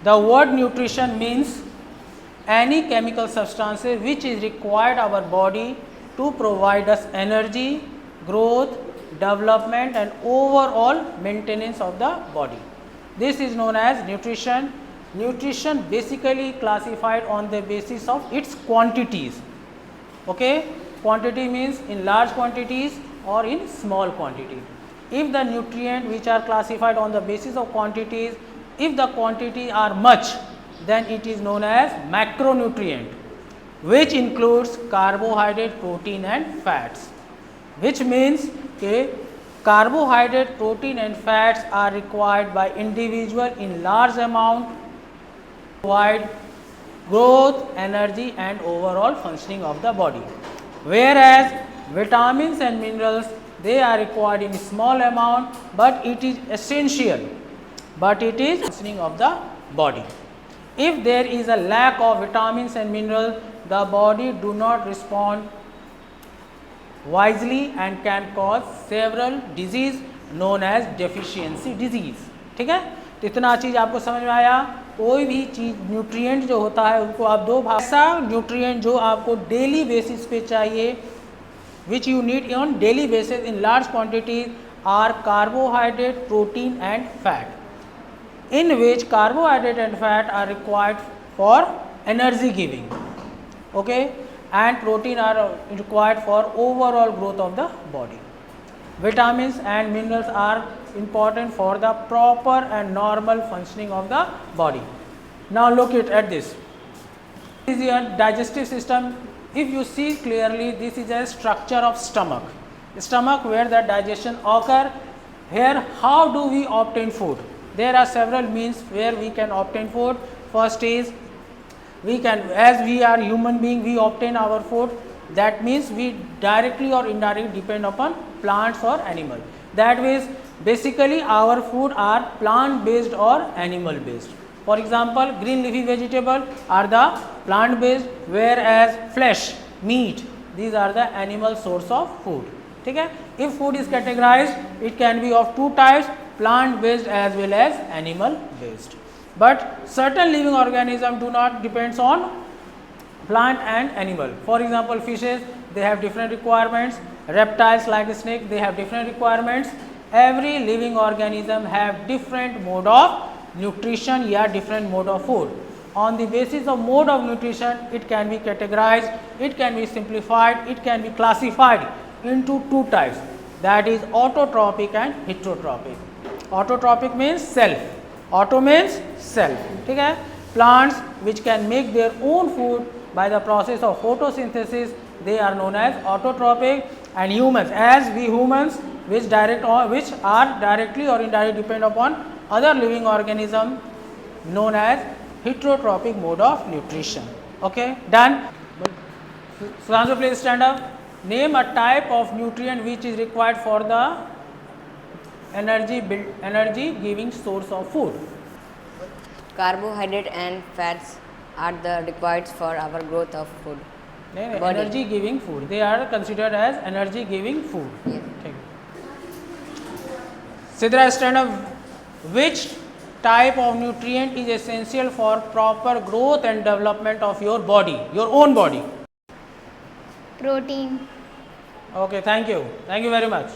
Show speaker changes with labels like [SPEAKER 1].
[SPEAKER 1] The word nutrition means any chemical substances which is required our body to provide us energy, growth, development and overall maintenance of the body. This is known as nutrition. Nutrition basically classified on the basis of its quantities. Okay, quantity means in large quantities or in small quantity. If the nutrient which are classified on the basis of quantities, if the quantity are much, then it is known as macronutrient, which includes carbohydrate, protein and fats, which means okay, carbohydrate, protein and fats are required by individual in large amount to provide growth, energy and overall functioning of the body, whereas vitamins and minerals, they are required in small amount, but it is essential, but it is functioning of the body. If there is a lack of vitamins and minerals, the body do not respond wisely and can cause several disease known as deficiency disease. ठीक है, तो इतना चीज़ आपको समझ में आया. कोई भी चीज़ न्यूट्रिएंट जो होता है उनको आप दो भाग, ऐसा न्यूट्रिएंट जो आपको डेली बेसिस पे चाहिए, which you need on daily basis in large quantities are carbohydrate, protein and fat, in which carbohydrate and fat are required for energy giving, okay, and protein are required for overall growth of the body. Vitamins and minerals are important for the proper and normal functioning of the body. Now look at this. This is your digestive system. If you see clearly, this is a structure of stomach. Stomach where the digestion occur. Here, how do we obtain food? There are several means where we can obtain food. First is, we can, as we are human being, we obtain our food. That means we directly or indirectly depend upon plants or animal. That means basically our food are plant based or animal based. For example, green leafy vegetable are the plant based, whereas flesh, meat, these are the animal source of food. Okay? If food is categorized, it can be of two types, plant based as well as animal based. But certain living organisms do not depends on plant and animal. For example, fishes, they have different requirements. Reptiles like snake, they have different requirements. Every living organism have different mode of nutrition, yeah, different mode of food. On the basis of mode of nutrition, it can be categorized, it can be simplified, it can be classified into two types, that is autotrophic and heterotrophic. Autotrophic means self, auto means self. Okay? Plants which can make their own food by the process of photosynthesis, they are known as autotrophic. And humans, as we humans, which are directly or indirectly depend upon other living organism, known as heterotrophic mode of nutrition. Okay, done. Sudhanshu, please stand up. Name a type of nutrient which is required for the energy giving source of food.
[SPEAKER 2] Carbohydrate and fats are the required for our growth of food.
[SPEAKER 1] Energy giving food, they are considered as energy giving food.
[SPEAKER 2] Yes.
[SPEAKER 1] Sidra, stand up. Which type of nutrient is essential for proper growth and development of your body, your own body?
[SPEAKER 3] Protein.
[SPEAKER 1] Okay, thank you very much.